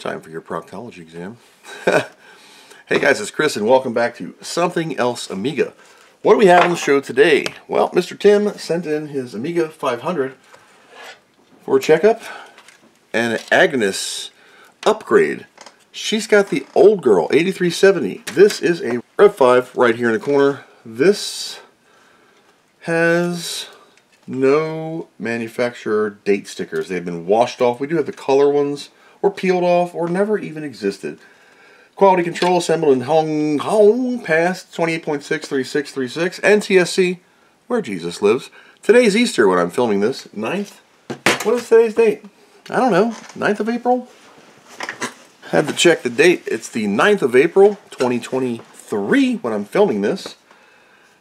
time for your proctology exam. Hey guys, it's Chris and welcome back to Something Else Amiga. What do we have on the show today? Well, Mr. Tim sent in his Amiga 500 for a checkup and an Agnus upgrade. She's got the old girl, 8370. This is a Rev 5 right here in the corner. This has no manufacturer date stickers. They've been washed off. We do have the color ones, or peeled off, or never even existed. Quality control assembled in Hong Kong, past 28.63636, NTSC, where Jesus lives. Today's Easter when I'm filming this, 9th. What is today's date? I don't know, 9th of April? Had to check the date. It's the 9th of April, 2023 when I'm filming this.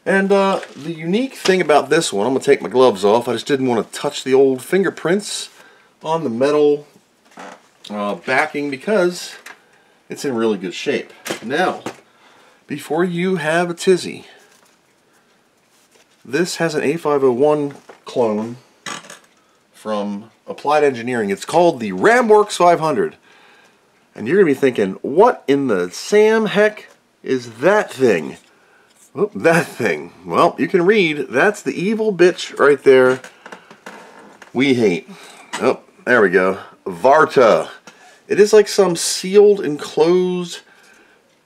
And the unique thing about this one, I'm going to take my gloves off. I just didn't want to touch the old fingerprints on the metal backing because it's in really good shape. Now, before you have a tizzy, this has an A501 clone from Applied Engineering. It's called the RamWorks 500. And you're going to be thinking, what in the Sam heck is that thing? Oh, that thing. Well, you can read. That's the evil bitch right there we hate. Oh, there we go. VARTA. It is like some sealed, enclosed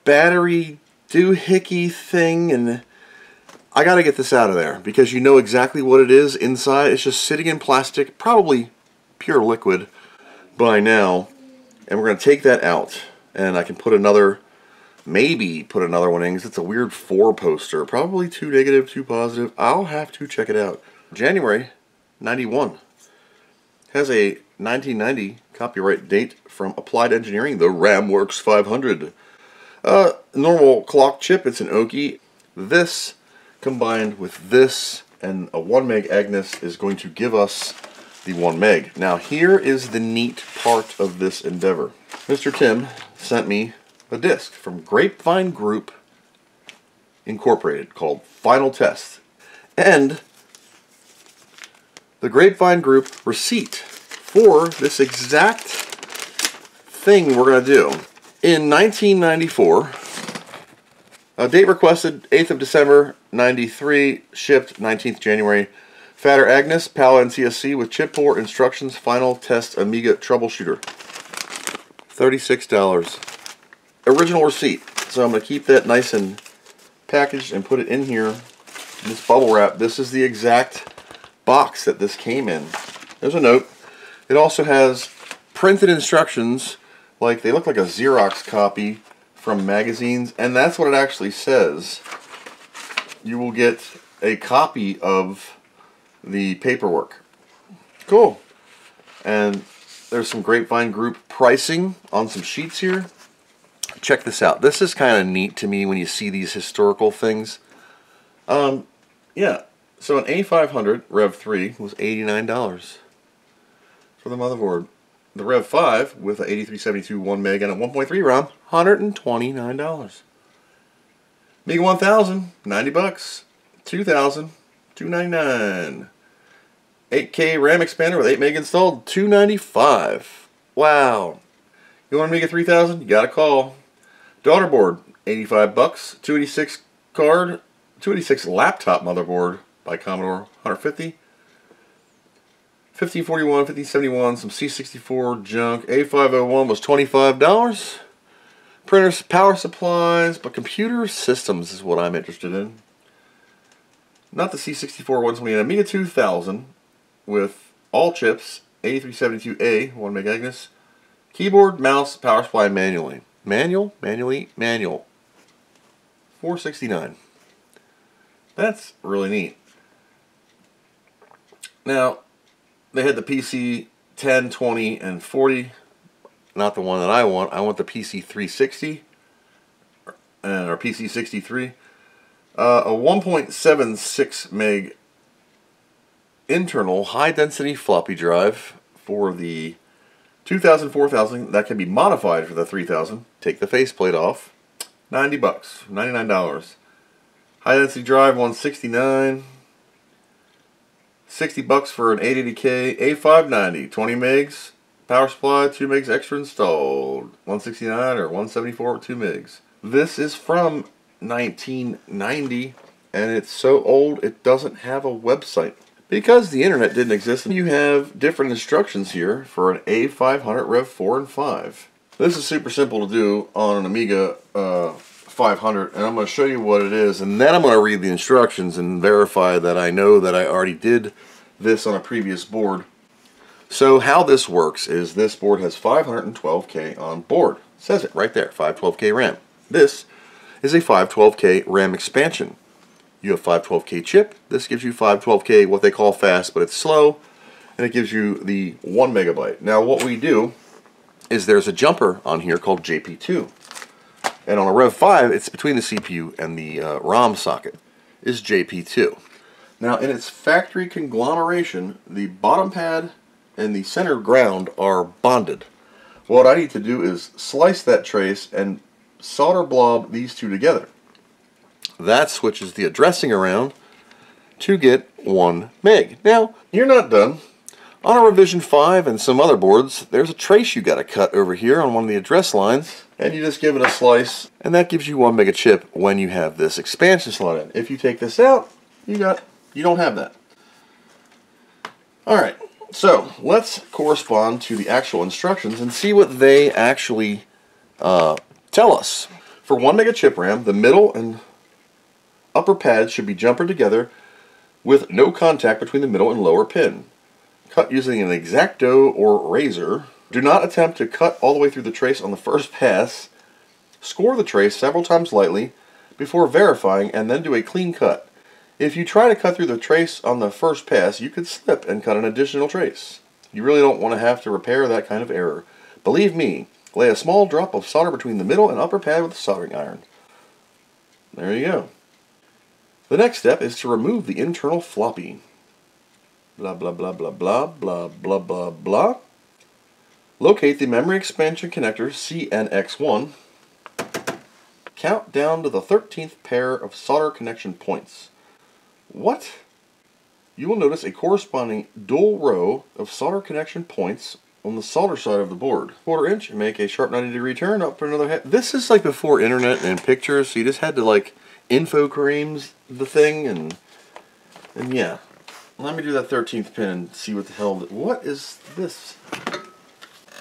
battery doohickey thing, and I gotta get this out of there because you know exactly what it is inside. It's just sitting in plastic, probably pure liquid by now, and we're gonna take that out, and I can put another, maybe put another one in because it's a weird 4 poster, probably 2 negative, 2 positive. I'll have to check it out. January 91 has a 1990 copyright date from Applied Engineering, the RamWorks 500. Normal clock chip, it's an Oki. This combined with this and a 1 meg Agnus is going to give us the 1 meg. Now here is the neat part of this endeavor. Mr. Tim sent me a disc from Grapevine Group Incorporated called Final Test. And the Grapevine Group receipt for this exact thing we're going to do. In 1994, a date requested 8th of December 93, shipped 19th January. Fatter Agnus, PAL NTSC with chipboard instructions, final test Amiga troubleshooter. $36. Original receipt. So I'm going to keep that nice and packaged and put it in here. This bubble wrap. This is the exact box that this came in. There's a note. It also has printed instructions, like they look like a Xerox copy from magazines, and that's what it actually says. You will get a copy of the paperwork. Cool. And there's some Grapevine Group pricing on some sheets here. Check this out. This is kind of neat to me when you see these historical things. Yeah. So an A500 Rev 3 was $89 for the motherboard. The Rev 5 with an 8372 1 meg and a 1.3 ROM, $129. Amiga 1000, $90. 2000, $299. 8K RAM expander with 8 meg installed, $295. Wow. You want Amiga 3000? You got to call. Daughter board, $85. 286 card, 286 laptop motherboard by Commodore, $150. 1541, 1571, some C64 junk. A501 was $25. Printers, power supplies, but computer systems is what I'm interested in. Not the C64 128, Amiga 2000 with all chips, 8372A, 1 meg Agnus. Keyboard, mouse, power supply manually. Manual. $469. That's really neat. Now, they had the PC 10, 20, and 40. Not the one that I want. I want the PC 360 or PC 63. A 1.76 meg internal high-density floppy drive for the 2000, 4000. That can be modified for the 3000. Take the faceplate off. $90, $99. High-density drive 169. $60 for an 880K A590, 20 megs, Power supply, 2 megs extra installed. 169 or 174 with 2 megs. This is from 1990, and it's so old it doesn't have a website. Because the internet didn't exist, you have different instructions here for an A500 Rev 4 and 5. This is super simple to do on an Amiga 500, and I'm going to show you what it is, and then I'm going to read the instructions and verify that I know that I already did this on a previous board. So how this works is this board has 512K on board. It says it right there, 512K RAM. This is a 512K RAM expansion. You have 512K chip. This gives you 512K, what they call fast, but it's slow, and it gives you the 1 megabyte. Now what we do is there's a jumper on here called JP2. And on a Rev 5, it's between the CPU and the ROM socket, is JP2. Now in its factory conglomeration, the bottom pad and the center ground are bonded. What I need to do is slice that trace and solder blob these two together. That switches the addressing around to get 1 meg. Now, you're not done. On a Revision 5 and some other boards, there's a trace you got to cut over here on one of the address lines, and you just give it a slice, and that gives you 1 mega chip when you have this expansion slot in. If you take this out, you don't have that. Alright, so let's correspond to the actual instructions and see what they actually tell us. For 1 mega chip RAM, the middle and upper pads should be jumpered together with no contact between the middle and lower pin. Cut using an X-Acto or razor. Do not attempt to cut all the way through the trace on the first pass. Score the trace several times lightly before verifying and then do a clean cut. If you try to cut through the trace on the first pass, you could slip and cut an additional trace. You really don't want to have to repair that kind of error. Believe me, lay a small drop of solder between the middle and upper pad with a soldering iron. There you go. The next step is to remove the internal floppy. Blah blah blah blah blah blah blah blah blah. Locate the memory expansion connector CNX1. Count down to the 13th pair of solder connection points. What? You will notice a corresponding dual row of solder connection points on the solder side of the board. 1/4 inch and make a sharp 90-degree turn up for another half. This is like before internet and pictures, so you just had to like infocreams the thing and yeah. Let me do that 13th pin and see what the hell. What is this?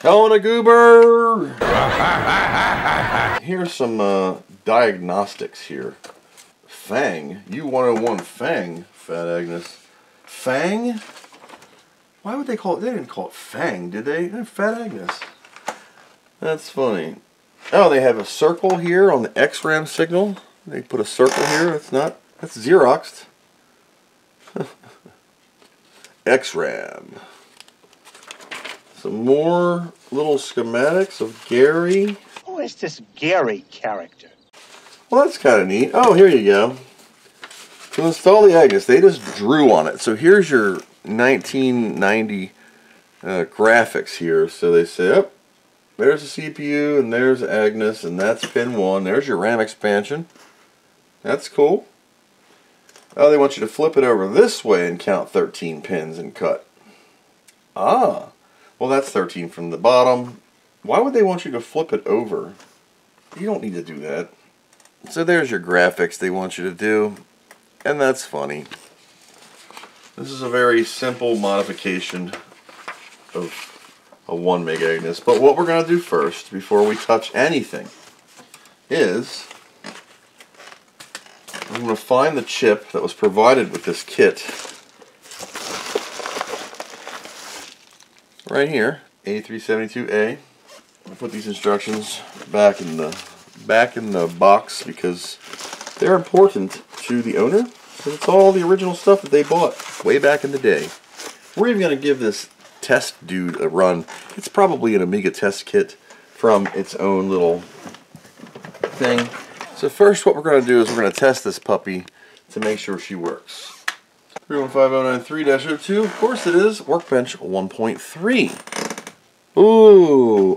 Hell in a Goober! Here's some diagnostics here. Fang. U101 Fang, Fat Agnus. Fang? Why would they call it? They didn't call it Fang, did they? Fat Agnus. That's funny. Oh, they have a circle here on the XRAM signal. They put a circle here. That's Xeroxed. XRAM. Some more little schematics of Gary. Who is this Gary character? Well, that's kind of neat. Oh, here you go. To install the Agnus, they just drew on it. So here's your 1990 graphics here. So they say, oh, there's the CPU, and there's Agnus, and that's pin 1. There's your RAM expansion. That's cool. Oh, they want you to flip it over this way and count 13 pins and cut. Ah, well that's 13 from the bottom. Why would they want you to flip it over? You don't need to do that. So there's your graphics they want you to do, and that's funny. This is a very simple modification of a 1 meg Agnus, but what we're going to do first, before we touch anything, is I'm going to find the chip that was provided with this kit. Right here, A372A. I'll put these instructions back in the box because they're important to the owner. Because it's all the original stuff that they bought way back in the day. We're even going to give this test dude a run. It's probably an Amiga test kit from its own little thing. So first what we're going to do is we're going to test this puppy to make sure she works. 315093-02, of course it is, Workbench 1.3. Ooh,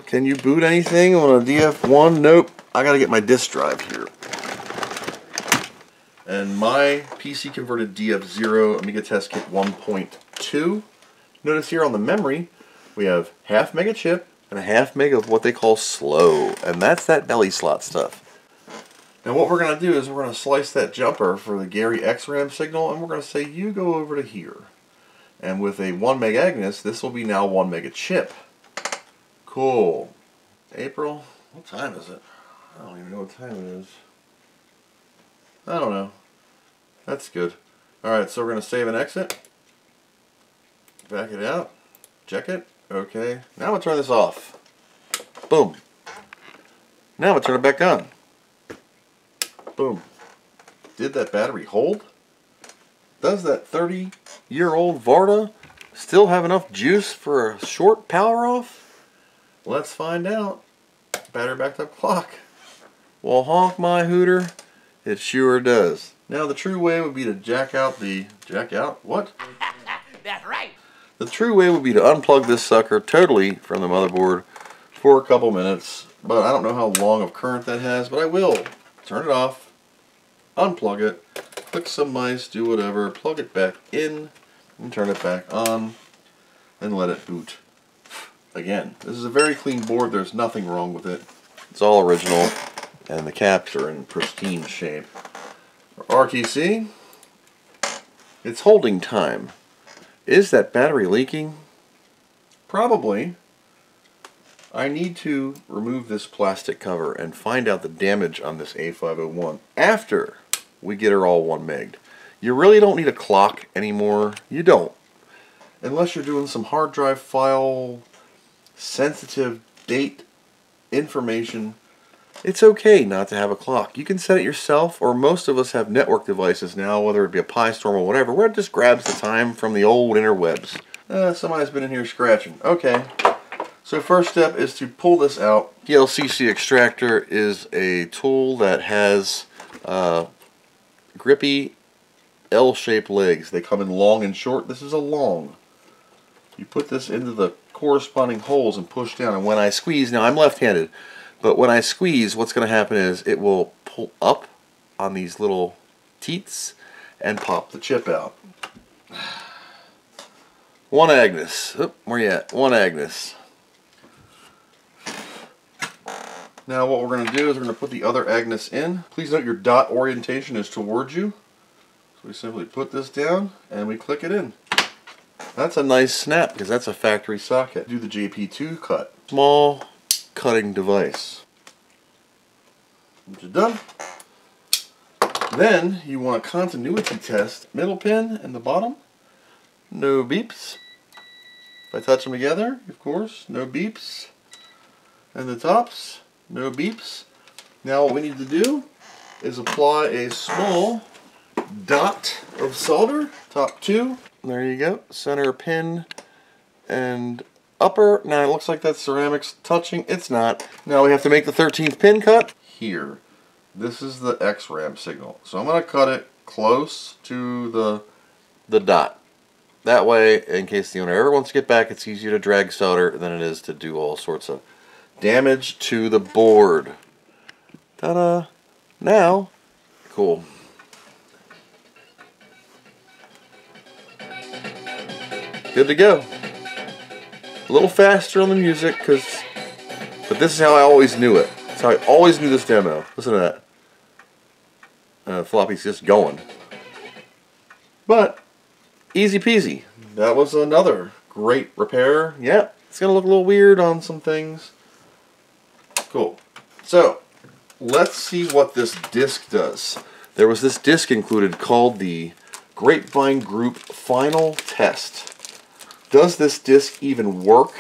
can you boot anything on a DF1? Nope, I got to get my disk drive here. And my PC converted DF0 Amiga Test Kit 1.2. Notice here on the memory, We have half meg of chip and a half meg of what they call slow, and that's that belly slot stuff. Now what we're going to do is we're going to slice that jumper for the Gary XRAM signal, and we're going to say you go over to here. And with a 1 meg Agnus, this will be now 1 meg of chip. Cool. April, what time is it? I don't even know what time it is. I don't know. That's good. Alright, so we're going to save and exit. Back it out. Check it. Okay. Now I'm going to turn this off. Boom. Now I'm going to turn it back on. Boom. Did that battery hold? Does that 30-year-old VARTA still have enough juice for a short power off? Let's find out. Battery backed up clock. Well, honk my hooter, it sure does. Now the true way would be to jack out what? That's right. The true way would be to unplug this sucker totally from the motherboard for a couple minutes, but I don't know how long of current that has, but I will. Turn it off, unplug it, click some mice, do whatever, plug it back in, and turn it back on, and let it boot. Again, this is a very clean board, there's nothing wrong with it. It's all original, and the caps are in pristine shape. RTC, it's holding time. Is that battery leaking? Probably. I need to remove this plastic cover and find out the damage on this A501 after we get her all 1 megged. You really don't need a clock anymore. You don't. Unless you're doing some hard drive file sensitive date information. It's okay not to have a clock. You can set it yourself, or most of us have network devices now, whether it be a Pi-Storm or whatever, where it just grabs the time from the old interwebs. Somebody's been in here scratching. Okay. So first step is to pull this out. The LCC extractor is a tool that has grippy L-shaped legs. They come in long and short. This is a long. You put this into the corresponding holes and push down, and when I squeeze, now I'm left-handed, but when I squeeze, what's going to happen is it will pull up on these little teats and pop the chip out. 1 Agnus. Oop, where you at? 1 Agnus. Now what we're going to do is we're going to put the other Agnus in. Please note your dot orientation is towards you. So we simply put this down and we click it in. That's a nice snap because that's a factory socket. Do the JP2 cut. Small cutting device. Which is done. Then you want a continuity test. Middle pin and the bottom. No beeps. If I touch them together, of course, no beeps. And the tops, no beeps. Now what we need to do is apply a small dot of solder. Top 2. There you go. Center pin and upper. Now it looks like that ceramic's touching. It's not. Now we have to make the 13th pin cut. Here. This is the XRAM signal. So I'm going to cut it close to the dot. That way, in case the owner ever wants to get back, it's easier to drag solder than it is to do all sorts of damage to the board. Ta-da! Now, cool. Good to go. A little faster on the music, but this is how I always knew it. That's how I always knew this demo. Listen to that. Floppy's just going. But, easy peasy. That was another great repair. Yeah, it's going to look a little weird on some things. Cool. So, let's see what this disc does. There was this disc included called the Grapevine Group Final Test. Does this disc even work?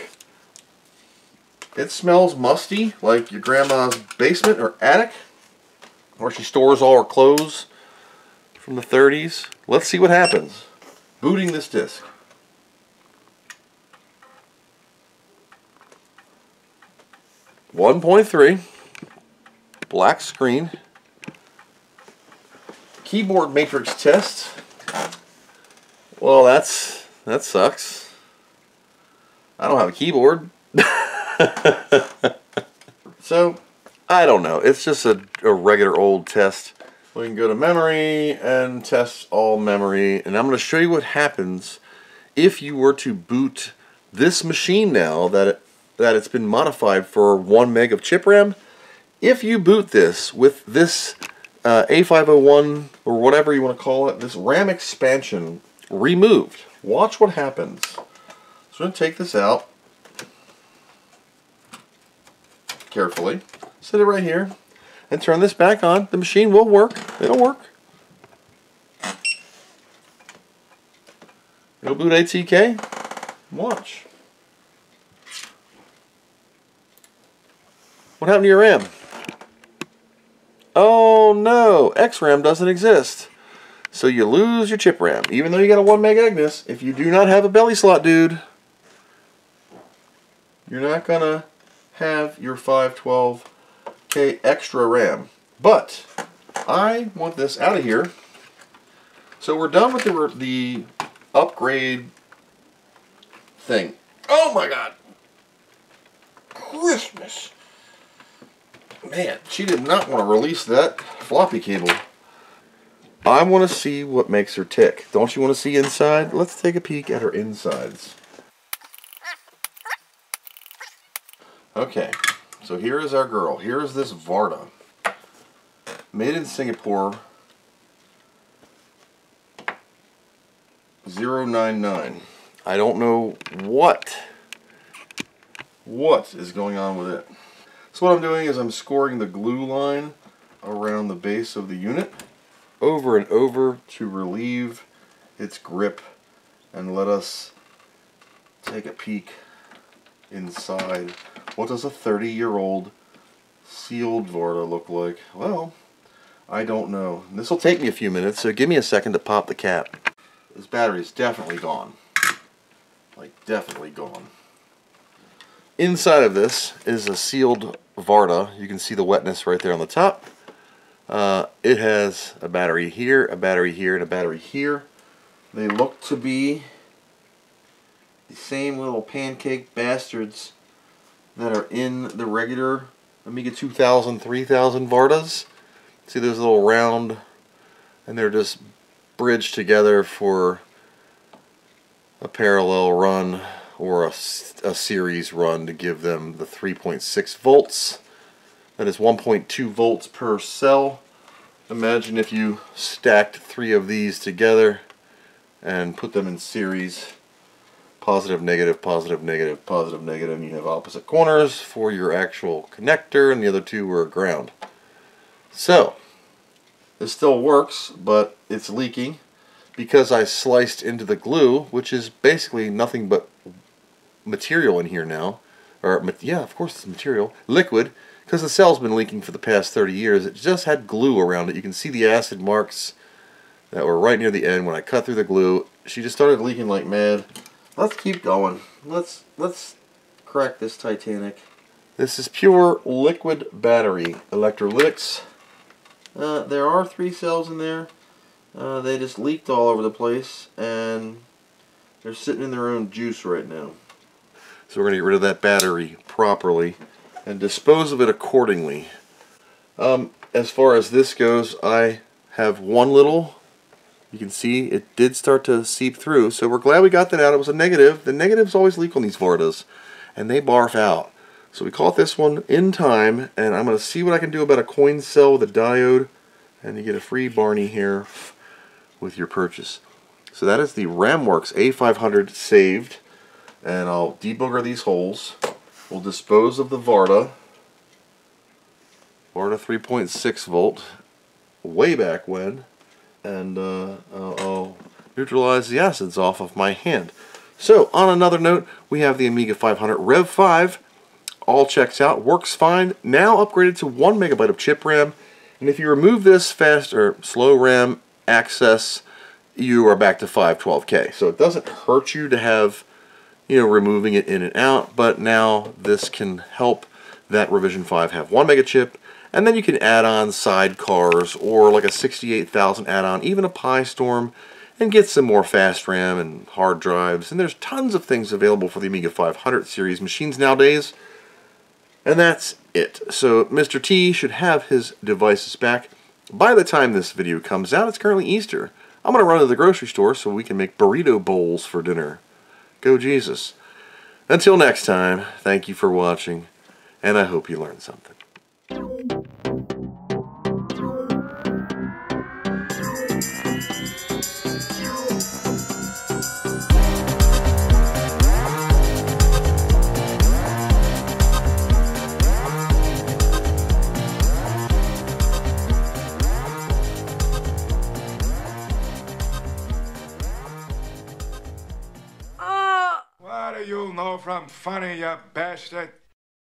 It smells musty, like your grandma's basement or attic, where she stores all her clothes from the 30s. Let's see what happens. Booting this disc. .3, black screen, keyboard matrix test. Well, that sucks. I don't have a keyboard. So, I don't know. It's just a regular old test. We can go to memory and test all memory. And I'm going to show you what happens if you were to boot this machine now that it's been modified for 1 meg of chip RAM, if you boot this with this A501 or whatever you want to call it, this RAM expansion removed, watch what happens. So I'm going to take this out carefully, set it right here, and turn this back on. The machine will work. It'll work. It'll boot ATK. Watch. What happened to your RAM? Oh no, XRAM doesn't exist. So you lose your chip RAM. Even though you got a 1 meg Agnus, if you do not have a belly slot, dude, you're not gonna have your 512K extra RAM. But I want this out of here. So we're done with the upgrade thing. Oh my god. Christmas. Man, she did not want to release that floppy cable. I want to see what makes her tick. Don't you want to see inside? Let's take a peek at her insides. Okay, so here is our girl. Here is this VARTA. Made in Singapore. 099. I don't know what is going on with it. So what I'm doing is I'm scoring the glue line around the base of the unit over and over to relieve its grip, and let us take a peek inside. What does a 30-year-old sealed VARTA look like? Well, I don't know. This will take me a few minutes, so give me a second to pop the cap. This battery is definitely gone. Like, definitely gone. Inside of this is a sealed VARTA. You can see the wetness right there on the top. It has a battery here, a battery here, and a battery here. They look to be the same little pancake bastards that are in the regular Amiga 2000, 3000 VARTAs. See those little round, and they're just bridged together for a parallel run or a series run to give them the 3.6 volts. That is 1.2 volts per cell. Imagine if you stacked 3 of these together and put them in series. Positive, negative, positive, negative, positive, negative, and you have opposite corners for your actual connector, and the other 2 were ground. So, this still works, but it's leaking because I sliced into the glue, which is basically nothing but material in here now. Or, yeah, of course it's material. Liquid, because the cell's been leaking for the past 30 years. It just had glue around it. You can see the acid marks that were right near the end when I cut through the glue. She just started leaking like mad. Let's keep going. Let's crack this Titanic. This is pure liquid battery electrolytics. There are 3 cells in there. They just leaked all over the place, and they're sitting in their own juice right now. So we're going to get rid of that battery properly and dispose of it accordingly. As far as this goes, I have one little, you can see it did start to seep through, so we're glad we got that out. It was a negative. The negatives always leak on these VARTAs, and they barf out. So we caught this one in time, and I'm going to see what I can do about a coin cell with a diode, and you get a free Barney here with your purchase. So that is the RamWorks A500 saved, and I'll debooger these holes. We'll dispose of the VARTA 3.6 volt, way back when, and I'll neutralize the acids off of my hand. So, on another note, we have the Amiga 500 Rev 5. All checks out, works fine. Now upgraded to 1 megabyte of chip RAM. And if you remove this fast or slow RAM access, you are back to 512K. So it doesn't hurt you to have, removing it in and out, but now this can help that revision 5 have 1 mega chip, and then you can add on sidecars or like a 68,000 add-on, even a Pi Storm, and get some more fast RAM and hard drives. And there's tons of things available for the Amiga 500 series machines nowadays. And that's it. So Mr. T should have his devices back by the time this video comes out. It's currently Easter. I'm going to run to the grocery store so we can make burrito bowls for dinner. Go Jesus. Until next time, thank you for watching, and I hope you learned something. What do you know from funny, you bastard?